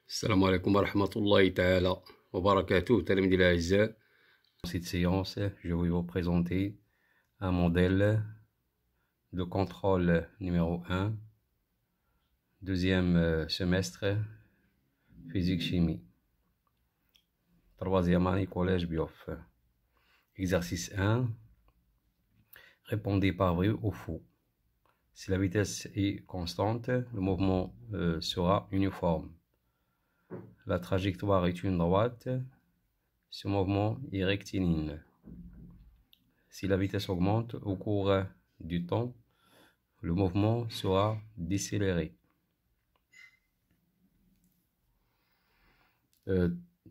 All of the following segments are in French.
السلام عليكم ورحمة الله تعالى وبركاته تلاميذي الأعزاء. Dans cette séance, je vais vous présenter un modèle de contrôle numéro 1, deuxième semestre, physique-chimie, troisième année collège Biof. Exercice 1, répondez par vrai ou faux. Si la vitesse est constante, le mouvement sera uniforme. La trajectoire est une droite, ce mouvement est rectiligne. Si la vitesse augmente au cours du temps, le mouvement sera décéléré.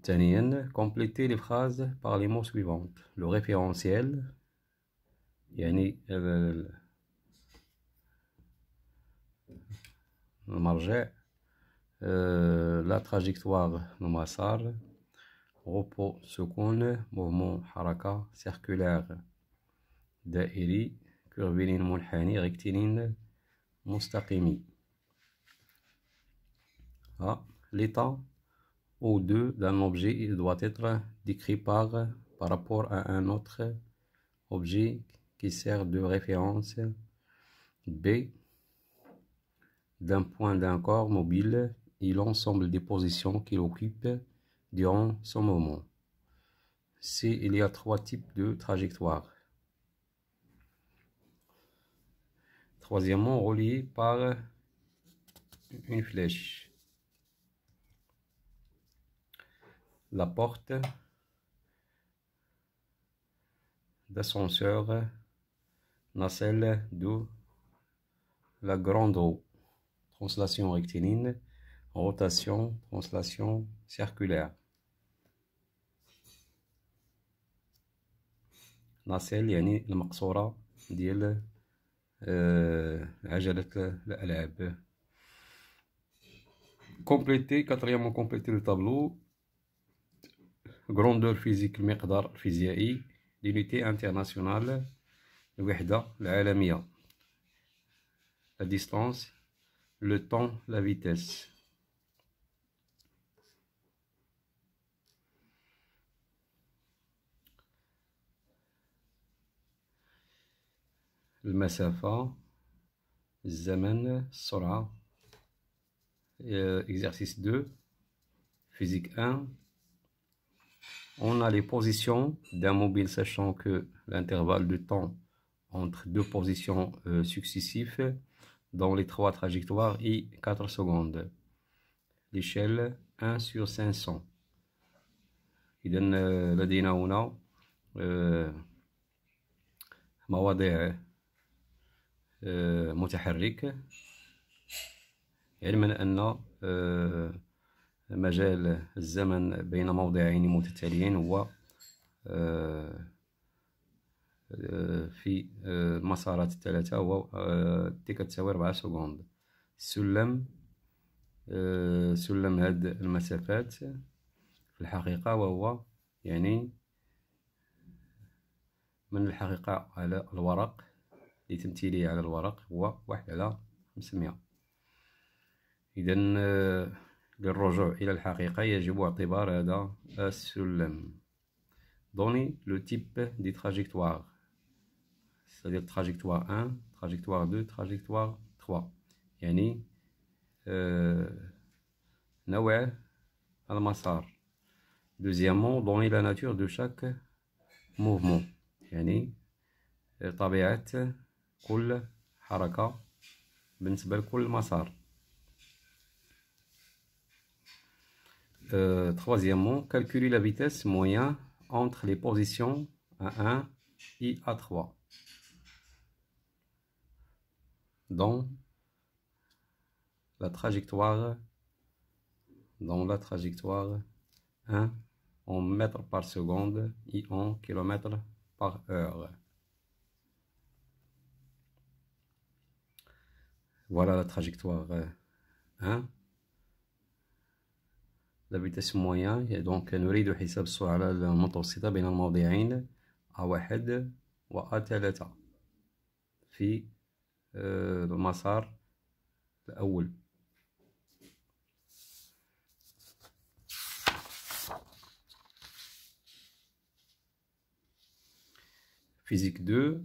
ثانيا, complétez les phrases par les mots suivants. Le référentiel, يعني المرجع, la trajectoire, المسار, repos, سكون, mouvement, حركة, circulaire, دائري, curviligne, منحني, rectiligne, مستقيمي. L'état O2 d'un objet doit être décrit par rapport à un autre objet qui sert de référence. B, d'un point d'un corps mobile et l'ensemble des positions qu'il occupe durant son mouvement. C, il y a trois types de trajectoires. Troisièmement, relié par une flèche. La porte d'ascenseur, nacelle de la grande roue, translation rectiligne, rotation, translation circulaire. ناسيل يعني المقصورة ديال عجلة الألعاب. Complétez, quatrièmement, complétez le tableau. Grandeur physique, المقدار الفيزيائي, l'unité internationale, الوحدة العالمية, la distance, le temps, la vitesse. المسافة, الزمن, السرعة. Exercice 2, physique 1. On a les positions d'un mobile, sachant que l'intervalle de temps entre deux positions successives dans les trois trajectoires est 4 secondes. L'échelle 1 sur 500. إذا لدينا هنا مواضيع متحرك، علما أن مجال الزمن بين موضعين متتاليين هو في المسارات الثلاثة هو تساوي 4 سكوند. سلم هاد المسافات في الحقيقة وهو يعني من الحقيقة على الورق لتمثيله على الورق هو 1/500. إذا للرجوع إلى الحقيقة يجب اعتبار هذا السلم. Donnez le type des trajectoires, c'est-à-dire trajectoire 1, trajectoire 2, trajectoire 3. يعني نوع المسار. Deuxièmement, donnez la nature de chaque mouvement, يعني طبيعة كل حركة بالنسبة لكل مسار. Troisièmement, calculez la vitesse moyenne entre les positions A1 et A3 dans la trajectoire 1 en mètres par seconde et en kilomètres par heure. Voilà la trajectoire 1. La vitesse moyenne, donc نريد حساب السرعة المتوسطة بين الموضعين A1 و A3 في المسار الأول. Physique 2,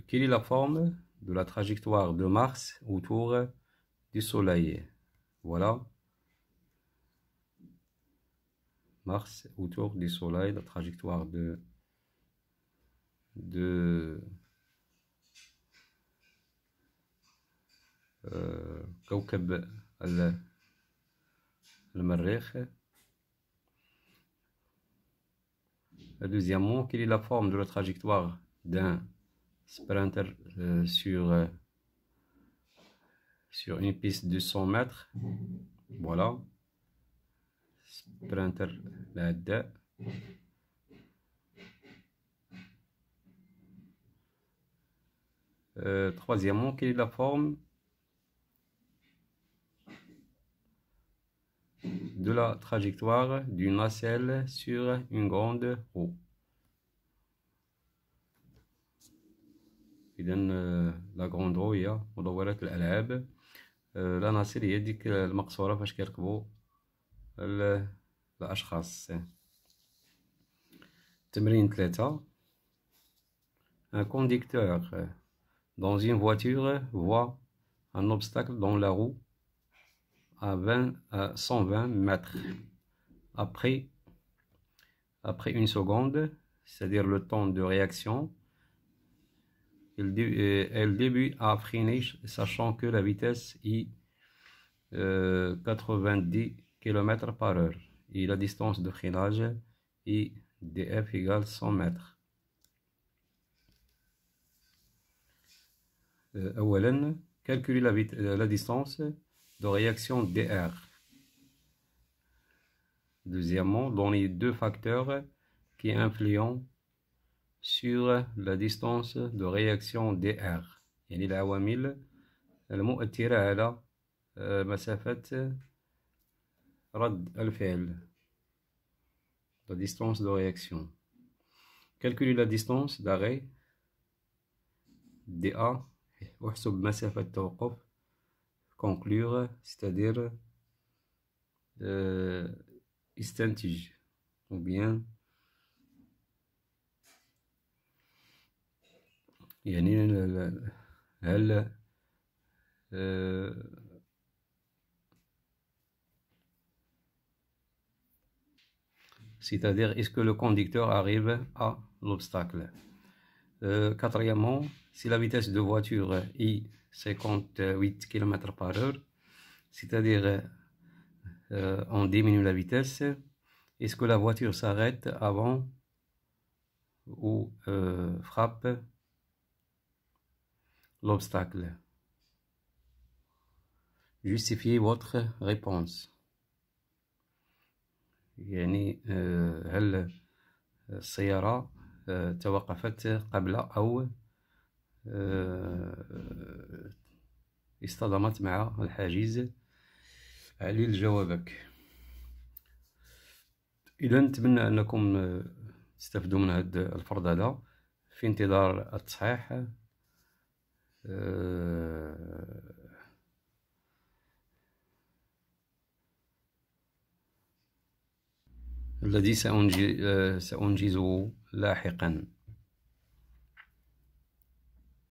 quelle est la forme de la trajectoire de Mars autour du Soleil? Voilà. Mars autour du Soleil, la trajectoire de كوكب المريخ. Deuxièmement, quelle est la forme de la trajectoire d'un sprinter sur une piste de 100 mètres? Voilà. Sprinter l'adda. Troisièmement, quelle est la forme de la trajectoire d'une nacelle sur une grande roue? إذا لا غروند رو هي مدورات الألعاب. لا ناصير هي ديك المقصورة فاش كيركبوا الأشخاص. تمرين 3. Un conducteur dans une voiture voit un obstacle dans la roue à 120 mètres. Après une seconde, c'est-à-dire le temps de réaction, elle débute à freiner, sachant que la vitesse est 90 km/h et la distance de freinage est df égale 100 mètres. أولا calculer la distance de réaction dr. Deuxièmement, donner deux facteurs qui influent sur la distance de réaction dr. يعني العوامل المؤثرة على مسافة رد الفعل. La distance de réaction. Calculer la distance d'arrêt dA واحسب مسافة التوقف. Conclure, c'est-à-dire استنتج ou bien يعني هل c'est-à-dire est-ce que le conducteur arrive à l'obstacle. Quatrièmement, si la vitesse de voiture est 58 km/h, c'est-à-dire on diminue la vitesse, est-ce que la voiture s'arrête avant ou frappe l'obstacle? Justifiez votre réponse. يعني هل السيارة توقفت قبل أو اصطدمت مع الحاجز؟ علل جوابك. إذا نتمنى أنكم تستفدوا من هذا الفرض هذا. في انتظار التصحيح. الذي سأنجزه لاحقا.